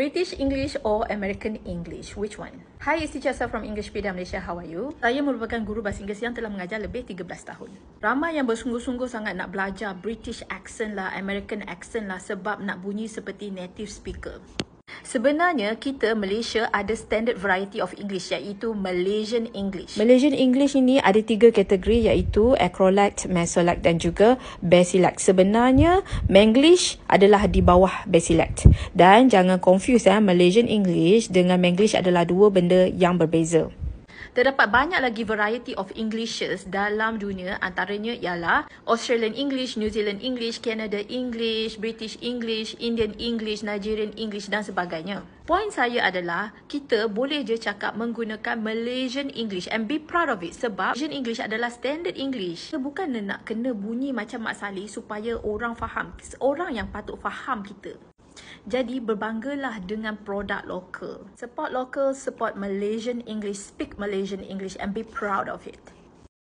British English or American English? Which one? Hi, it's Teacher Asal from Englishpedia Malaysia. How are you? Saya merupakan guru bahasa Inggeris yang telah mengajar lebih 13 tahun. Ramai yang bersungguh-sungguh sangat nak belajar British accent lah, American accent lah sebab nak bunyi seperti native speaker. Sebenarnya kita Malaysia ada standard variety of English iaitu Malaysian English. Malaysian English ini ada 3 kategori iaitu Acrolect, Mesolect dan juga Basilect. Sebenarnya Manglish adalah di bawah Basilect. Dan jangan confuse Malaysian English dengan Manglish adalah dua benda yang berbeza. Terdapat banyak lagi variety of Englishes dalam dunia, antaranya ialah Australian English, New Zealand English, Canada English, British English, Indian English, Nigerian English dan sebagainya. Poin saya adalah kita boleh je cakap menggunakan Malaysian English and be proud of it sebab Malaysian English adalah standard English. Kita bukan nak kena bunyi macam Mak Saleh supaya orang faham. Orang yang patut faham kita. Jadi berbanggalah dengan produk lokal. Support local, support Malaysian English, speak Malaysian English and be proud of it.